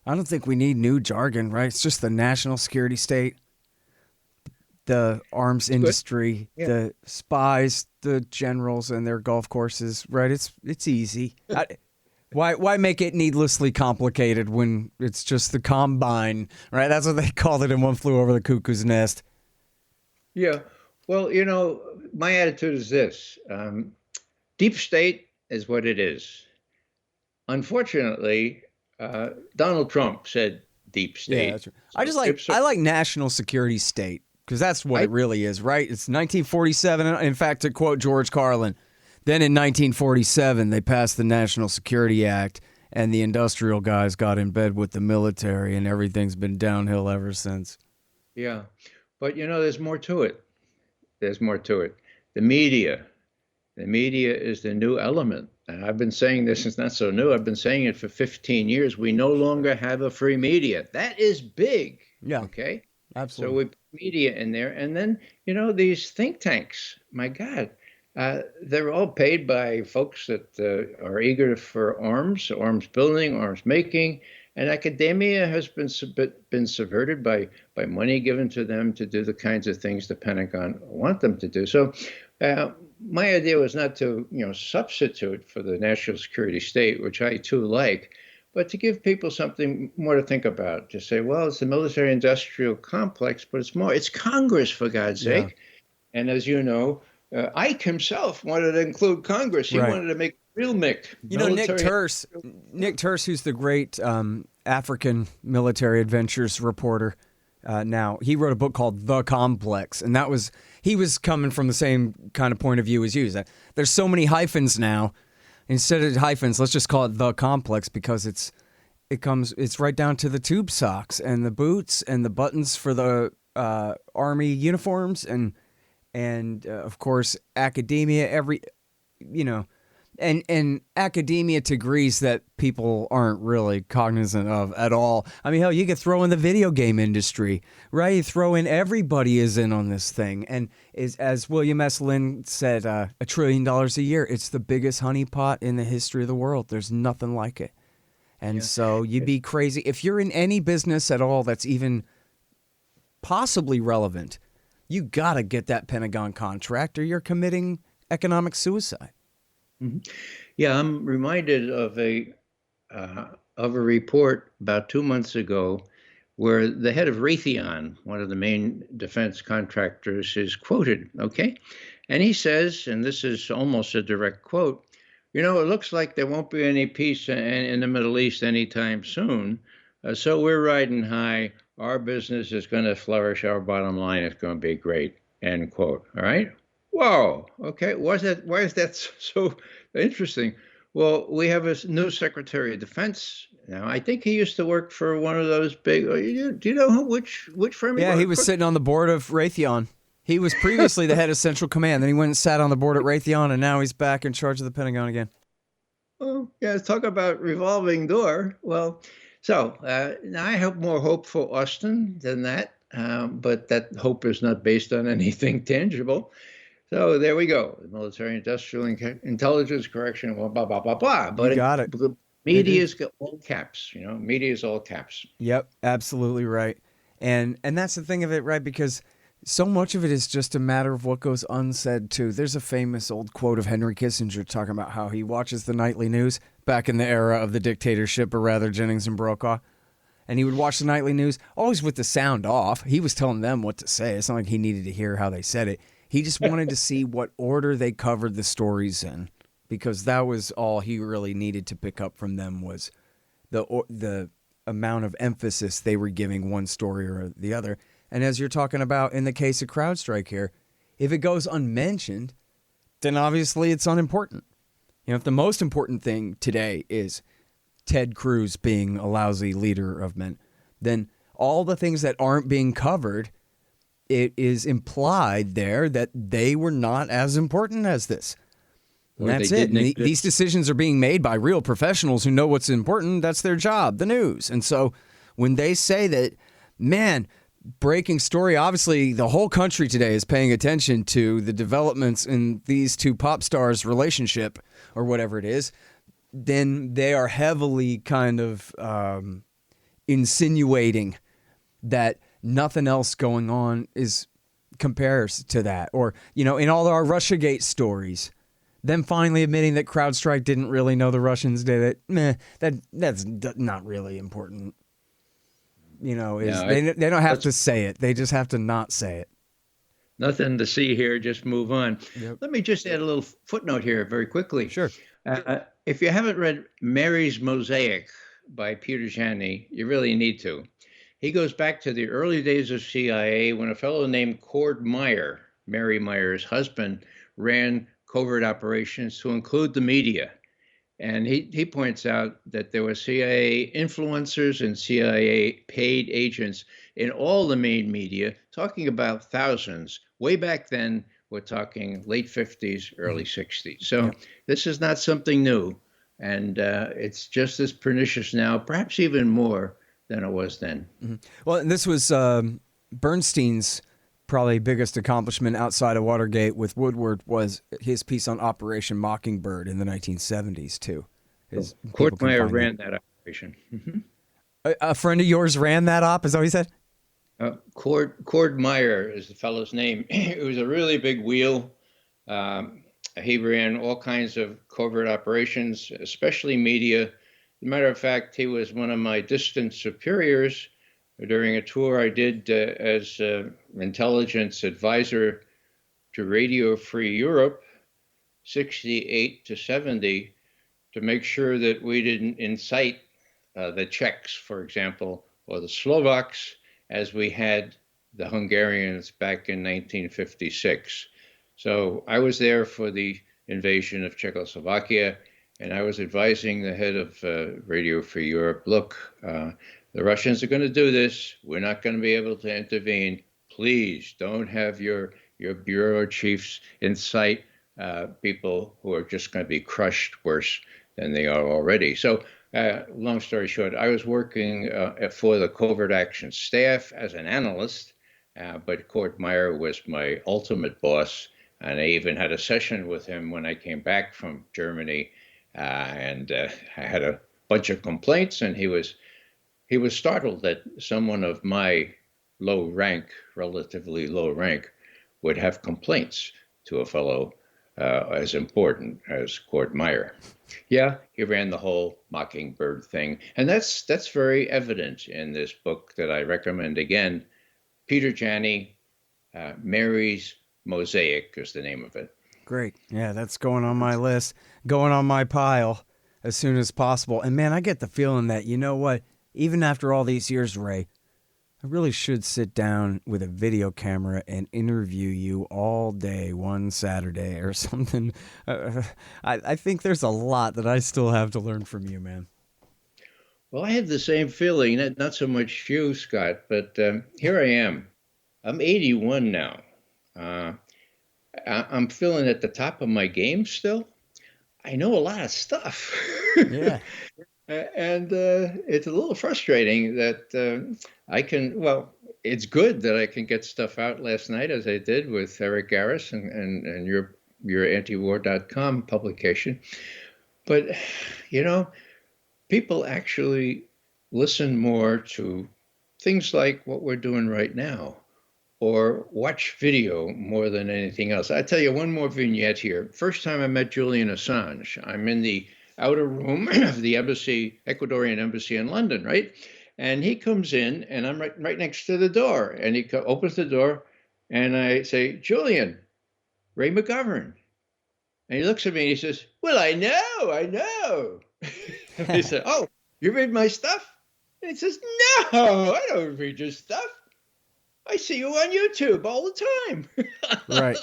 S1: I don't think we need new jargon, right? It's just the national security state, the arms industry, the spies, the generals and their golf courses, right? It's easy. Why make it needlessly complicated when it's just the combine, right? That's what they called it in One Flew Over the Cuckoo's Nest.
S2: Yeah. Well, my attitude is this. Deep state is what it is. Unfortunately, Donald Trump said deep state.
S1: Yeah, that's right. I like national security state, because that's what it really is, right? It's 1947. In fact, to quote George Carlin, then in 1947, they passed the National Security Act, and the industrial guys got in bed with the military, and everything's been downhill ever since.
S2: Yeah. But, there's more to it. There's more to it. The media is the new element. And I've been saying this, it's not so new. I've been saying it for 15 years. We no longer have a free media. That is big. Yeah. Okay.
S1: Absolutely.
S2: So we put media in there. And then, these think tanks, my God, they're all paid by folks that are eager for arms building, arms making. And academia has been subverted by money given to them to do the kinds of things the Pentagon want them to do. So my idea was not to substitute for the national security state, which I too like, but to give people something more to think about. To say, well, it's the military-industrial complex, but it's more. It's Congress, for God's sake. And as you know, Ike himself wanted to include Congress. He wanted to make real MIC.
S1: Nick Turse, who's the great African military adventures reporter now, he wrote a book called The Complex, and he was coming from the same kind of point of view as you. That there's so many hyphens now. Instead of hyphens, let's just call it The Complex, because it's right down to the tube socks and the boots and the buttons for the Army uniforms and of course academia, and academia to degrees that people aren't really cognizant of at all. I mean, hell, you could throw in the video game industry, right? You throw in everybody is in on this thing. And as William S. Lynn said, $1 trillion a year. It's the biggest honeypot in the history of the world. There's nothing like it. And so you'd be crazy. If you're in any business at all that's even possibly relevant, you got to get that Pentagon contract or you're committing economic suicide.
S2: Mm-hmm. Yeah, I'm reminded of a report about 2 months ago where the head of Raytheon, one of the main defense contractors, is quoted, okay? And he says, and this is almost a direct quote, it looks like there won't be any peace in the Middle East anytime soon. So we're riding high. Our business is going to flourish. Our bottom line is going to be great, end quote. All right? Whoa. Okay. Why is that so interesting? Well, we have a new Secretary of Defense now. I think he used to work for one of those big. Do you know which firm?
S1: Yeah, he was sitting on the board of Raytheon. He was previously the head of Central Command. Then he went and sat on the board at Raytheon, and now he's back in charge of the Pentagon again.
S2: Oh, yeah. Talk about revolving door. Well, so now I have more hope for Austin than that, but that hope is not based on anything tangible. So there we go. Military industrial intelligence correction, blah, blah, blah, blah, blah. But
S1: you got it.
S2: The media's got all caps, media's all caps.
S1: Yep, absolutely right. And that's the thing of it, right? Because so much of it is just a matter of what goes unsaid, too. There's a famous old quote of Henry Kissinger talking about how he watches the nightly news back in the era of the dictatorship, or rather Jennings and Brokaw. And he would watch the nightly news, always with the sound off. He was telling them what to say. It's not like he needed to hear how they said it. He just wanted to see what order they covered the stories in, because that was all he really needed to pick up from them, was the amount of emphasis they were giving one story or the other. And as you're talking about in the case of CrowdStrike here, if it goes unmentioned, then obviously it's unimportant. If the most important thing today is Ted Cruz being a lousy leader of men, then all the things that aren't being covered, it is implied there that they were not as important as this. And that's it. And these decisions are being made by real professionals who know what's important. That's their job, the news. And so when they say that, man, breaking story, obviously the whole country today is paying attention to the developments in these two pop stars' relationship or whatever it is, then they are heavily kind of insinuating that nothing else going on compares to that. Or, in all our Russiagate stories, them finally admitting that CrowdStrike didn't really know the Russians did it. That's not really important. They don't have to say it. They just have to not say it.
S2: Nothing to see here. Just move on. Yep. Let me just add a little footnote here very quickly.
S1: Sure.
S2: If you haven't read Mary's Mosaic by Peter Janney, you really need to. He goes back to the early days of CIA when a fellow named Cord Meyer, Mary Meyer's husband, ran covert operations to include the media. And he points out that there were CIA influencers and CIA paid agents in all the main media, talking about thousands. Way back then, we're talking late 50s, early 60s. So This is not something new. And it's just as pernicious now, perhaps even more than it was then.
S1: Mm-hmm. Well, and this was Bernstein's probably biggest accomplishment outside of Watergate with Woodward, was his piece on Operation Mockingbird in the 1970s, too.
S2: Cord Meyer ran that operation. Mm-hmm.
S1: A friend of yours ran that op, is that what he said?
S2: Cord Meyer is the fellow's name. It was a really big wheel. He ran all kinds of covert operations, especially media. As a matter of fact, he was one of my distant superiors during a tour I did as intelligence advisor to Radio Free Europe, 68 to 70, to make sure that we didn't incite the Czechs, for example, or the Slovaks, as we had the Hungarians back in 1956. So I was there for the invasion of Czechoslovakia, and I was advising the head of Radio Free Europe, look, the Russians are going to do this. We're not going to be able to intervene. Please don't have your bureau chiefs incite people who are just going to be crushed worse than they are already. So long story short, I was working for the covert action staff as an analyst, but Cord Meyer was my ultimate boss. And I even had a session with him when I came back from Germany, and I had a bunch of complaints, and he was startled that someone of my low rank, relatively low rank, would have complaints to a fellow as important as Court Meyer. Yeah, he ran the whole Mockingbird thing. And that's very evident in this book that I recommend again. Peter Janney, Mary's Mosaic is the name of it.
S1: Great. Yeah, that's going on my list, going on my pile as soon as possible. And man, I get the feeling that, you know what, even after all these years, Ray, I really should sit down with a video camera and interview you all day one Saturday or something. I think there's a lot that I still have to learn from you, man.
S2: Well, I had the same feeling, not so much you, Scott, but here I am. I'm 81 now. I'm feeling at the top of my game still. I know a lot of stuff.
S1: Yeah.
S2: And it's a little frustrating that I can, well, it's good that I can get stuff out last night, as I did with Eric Garris and your antiwar.com publication. But, you know, people actually listen more to things like what we're doing right now, or watch video more than anything else. I tell you one more vignette here. First time I met Julian Assange, I'm in the outer room of the embassy, Ecuadorian embassy in London, right? And he comes in, and I'm right next to the door. And he opens the door, and I say, Julian, Ray McGovern. And he looks at me and he says, well, I know. And I said, oh, you read my stuff? And he says, no, I don't read your stuff. I see you on YouTube all the time.
S1: Right.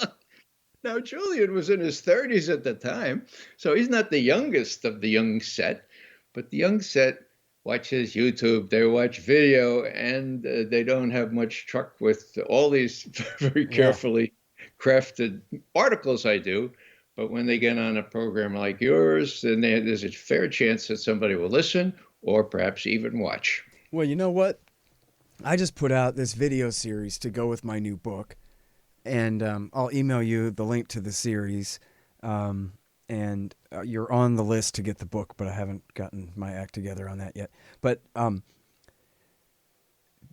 S2: Now, Julian was in his 30s at the time, so he's not the youngest of the young set, but the young set watches YouTube, they watch video, and they don't have much truck with all these very carefully crafted articles I do. But when they get on a program like yours, then there's a fair chance that somebody will listen or perhaps even watch.
S1: Well, you know what? I just put out this video series to go with my new book, and I'll email you the link to the series, and you're on the list to get the book, but I haven't gotten my act together on that yet. But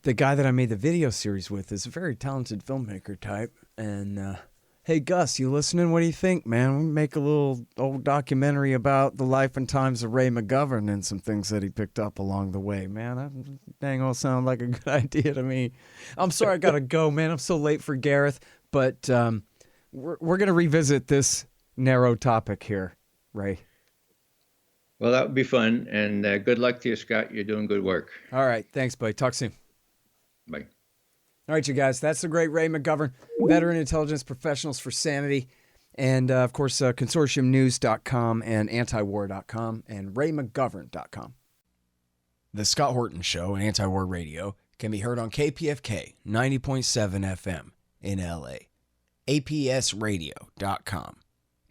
S1: the guy that I made the video series with is a very talented filmmaker type, and hey, Gus, you listening? What do you think, man? We make a little old documentary about the life and times of Ray McGovern and some things that he picked up along the way, man. That dang all sound like a good idea to me. I'm sorry I got to go, man. I'm so late for Gareth, but we're going to revisit this narrow topic here, Ray.
S2: Well, that would be fun, and good luck to you, Scott. You're doing good work.
S1: All right. Thanks, buddy. Talk soon.
S2: Bye.
S1: All right, you guys, that's the great Ray McGovern, veteran intelligence professionals for sanity, and, of course, consortiumnews.com and antiwar.com and raymcgovern.com. The Scott Horton Show and Anti-War Radio can be heard on KPFK 90.7 FM in L.A., apsradio.com,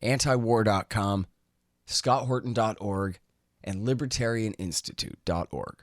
S1: antiwar.com, scotthorton.org, and libertarianinstitute.org.